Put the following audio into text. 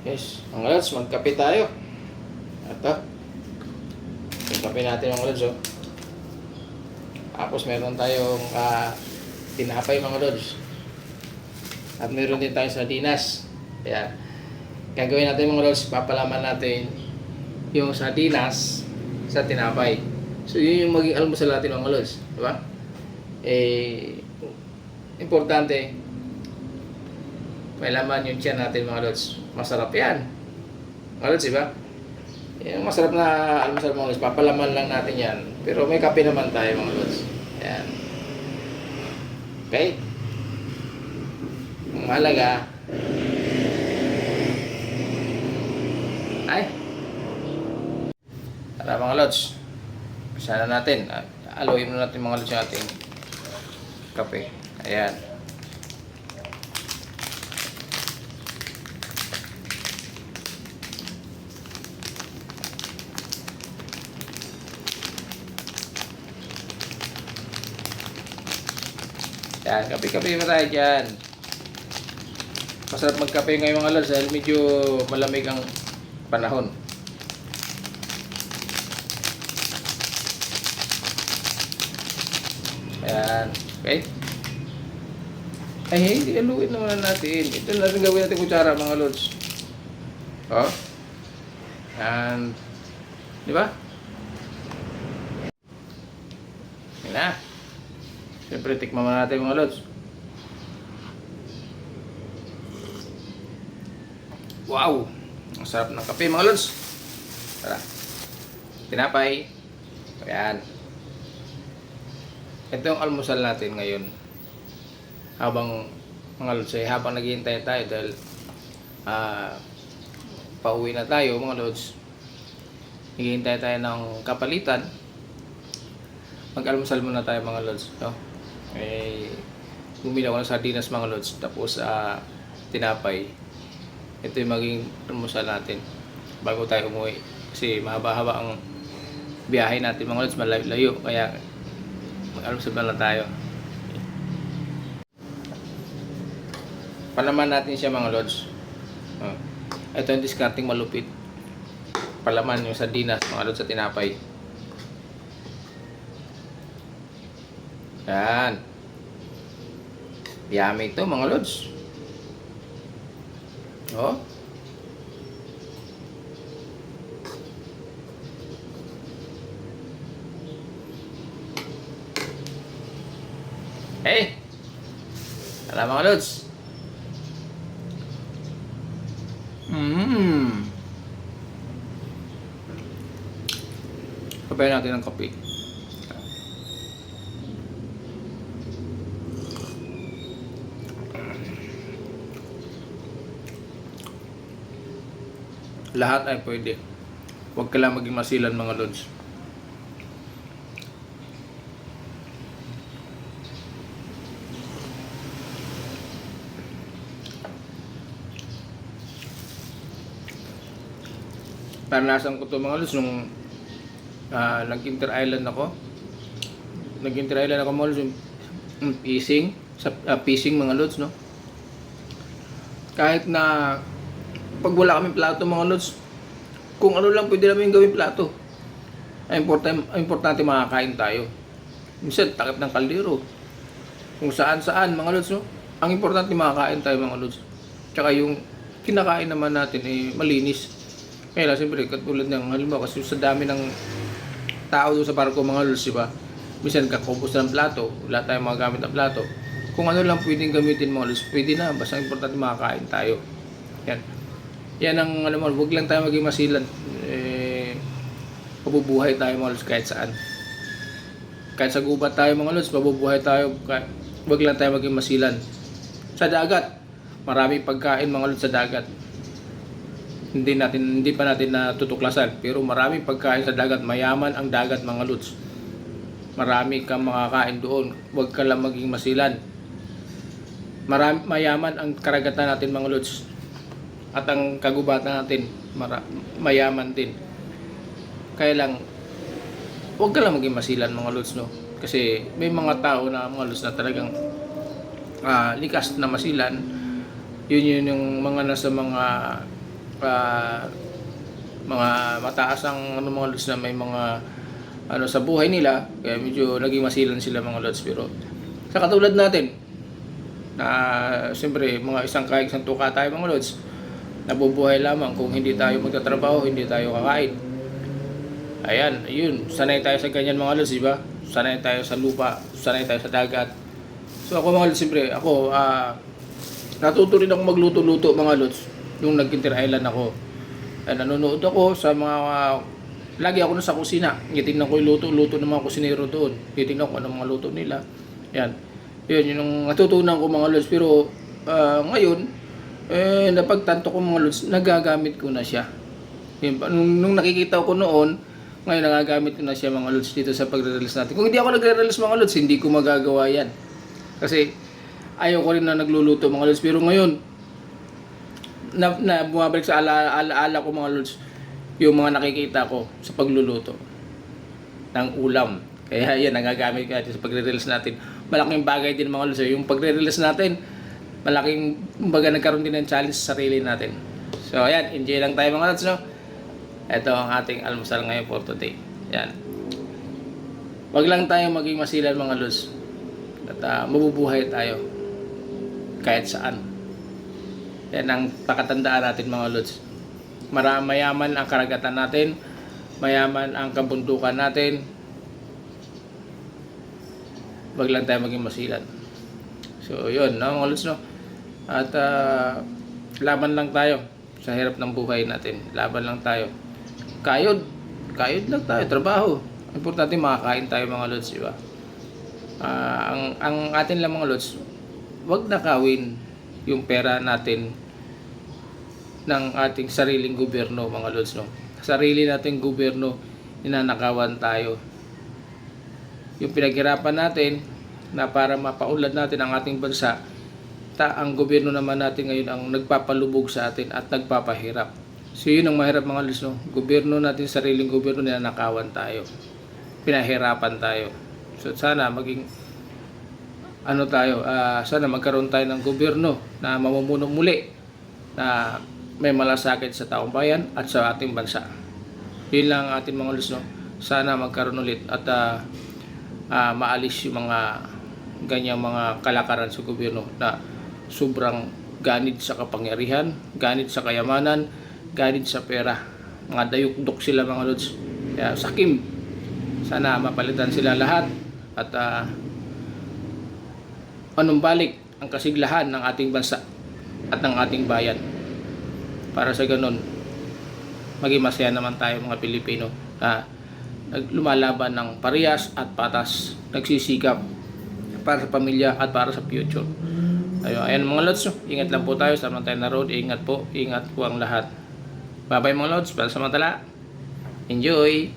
Yes, mga lods, magkape tayo. Ito, yung kape natin mga lods, oh. Tapos meron tayong tinapay mga lods. At meron din tayong sardinas. Kaya, gagawin natin mga lods, papalaman natin yung sardinas sa tinapay. So, yun yung maging almusal natin mga lods. Diba? Importante, may laman yung tiyan natin mga lods. Masarap yan. Mga lods, diba? Yung masarap na almusal mga lods, papalaman lang natin yan. Pero may kape naman tayo mga lods. Ayan. Okay? Ang mahalaga ay tara mga lods, sana natin aloyin na natin mga lods yung ating kape. Ayan. Yan, kape-kape mo tayo dyan. Masarap magkape ngayon mga lods dahil medyo malamig ang panahon. Ayan. Okay? Ay, hindi, aluin naman natin. Ito na rin gawin natin kutsara mga lods. Oh. And, di ba? Yan na. Siyempre, tikman mo natin mga lods. Wow! Ang sarap ng kape mga lods. Tara. Tinapay. Ayan. Ito yung almusal natin ngayon. Habang mga lods habang naghihintay tayo dahil pauwi na tayo mga lods. Naghihintay tayo ng kapalitan. Mag-almusal muna tayo mga lods. No? Bumili ako ng sardinas mga lods. Tapos tinapay. Ito yung maging almusal natin bago tayo umuwi. Kasi mahaba-haba ang biyahe natin mga lods. Malayo-layo. Kaya mag-almusal na tayo. Palaman natin siya mga lods. Ito yung discarding malupit. Palaman yung sardinas mga lods sa tinapay. Yan. Yummy ito mga lods. Oh. Hey. Alam mga lods. Kapain natin ng kape. Lahat ay pwede. Huwag ka lang maging masilan mga lods. Naranasan ko to mga lods nung nag-Inter Island ako. Nag-Inter Island ako mga lods yung fishing. Fishing mga lods, no? Kahit na pag wala kaming plato mga lods, kung ano lang pwede namin gawin plato. Ay importante makakain tayo. Minsan takip ng kaldero. Kung saan mga lods, no? Ang importante makakain tayo mga lods. Tsaka yung kinakain naman natin malinis. Kaya siyempre katulad ng halimbawa kasi sa dami ng tao doon sa barko mga lods, di ba? Minsan kakubos ng plato, wala tayong mga gamit na plato. Kung ano lang pwedeng gamitin mga lods, pwede na. Basta importante makakain tayo. Yan. Yan ang wag lang tayo maging masilan. Mabubuhay tayo mga lods kahit saan. Kahit sa gubat tayo mga lods, mabubuhay tayo. Wag lang tayo maging masilan. Sa dagat, maraming pagkain mga lods sa dagat. Hindi pa natin natutuklasan, pero maraming pagkain sa dagat. Mayaman ang dagat mga lods. Marami kang makakain doon. Wag ka lang maging masilan. Mayaman ang karagatan natin mga lods. At ang kagubatan natin mayaman din. Kaya lang huwag ka lang maging masilan mga lods, no? Kasi may mga tao na mga lods na talagang likas na masilan. Yun yung mga nasa mga mga mataas ang mga lods na may mga sa buhay nila, kaya medyo naging masilan sila mga lods. Pero sa katulad natin na siyempre kahit isang tuka tayo mga lods, nabubuhay lamang kung hindi tayo magtatrabaho, hindi tayo kakain. Ayan, yun, sanay tayo sa ganyan mga lods, di ba? Sanay tayo sa lupa, sanay tayo sa dagat. So ako mga lods, siyempre ako natuto rin ako magluto-luto mga lods nung nag-Inter Island ako. Nanonood ako sa mga lagi ako na sa kusina. Titingnan ko yung luto ng mga kusinero doon. Titingnan ko anong mga luto nila. Yan. Yun yung natutunan ko mga lods. Pero ngayon, napagtanto ko mga lods, nagagamit ko na siya. Yun, nung nakikita ko noon, ngayon nagagamit ko na siya mga lods dito sa pagre-release natin. Kung hindi ako nagre-release mga lods, hindi ko magagawa yan. Kasi ayaw ko rin na nagluluto mga lods. Pero ngayon, na bumabalik sa alaala ko mga lods, yung mga nakikita ko sa pagluluto ng ulam. Kaya yan, nagagamit ko natin sa pagre-release natin. Malaking bagay din mga lods. Yung pagre-release natin, malaking nagkaroon din ng challenge sa sarili natin. So ayan, enjoy lang tayo mga lods, no? Ito ang ating almusal ngayon for today. Yan. Wag lang tayo maging masilan mga lods. At mabubuhay tayo kahit saan. Yan ang pakatandaan natin mga lods. Mayaman ang karagatan natin, mayaman ang kabundukan natin. Wag lang tayo maging masilan. So yun, no, mga lods, no? At laban lang tayo sa hirap ng buhay natin. Laban lang tayo. Kayod lang tayo, trabaho. Importante makakain tayo mga lods, di ba? Ang atin lang mga lods, wag nakawin yung pera natin ng ating sariling gobyerno mga lods, no? Sarili nating gobyerno, ninanakawan tayo. Yung pinaghirapan natin na para mapaunlad natin ang ating bansa, ang gobyerno naman natin ngayon ang nagpapalubog sa atin at nagpapahirap. So yun ang mahirap mga lods, no? Gobyerno natin, sariling gobyerno, ninanakawan tayo, pinahirapan tayo. So sana maging sana magkaroon tayo ng gobyerno na mamumuno muli, na may malasakit sa taong bayan at sa ating bansa. Yun lang ang ating mga lods, no? Sana magkaroon ulit at maalis yung mga ganyang mga kalakaran sa gobyerno na sobrang ganid sa kapangyarihan, ganid sa kayamanan, ganid sa pera. Mga dayukdok sila mga lods. Kaya sakim, sana mapalitan sila lahat at anumbalik ang kasiglahan ng ating bansa at ng ating bayan. Para sa ganun, maging masaya naman tayo mga Pilipino na lumalaban ng parehas at patas, nagsisikap para sa pamilya at para sa future. Ayan mga lods, ingat lang po tayo sa tayo na road. Ingat po ang lahat. Bye bye mga lods, para sa mantala. Enjoy!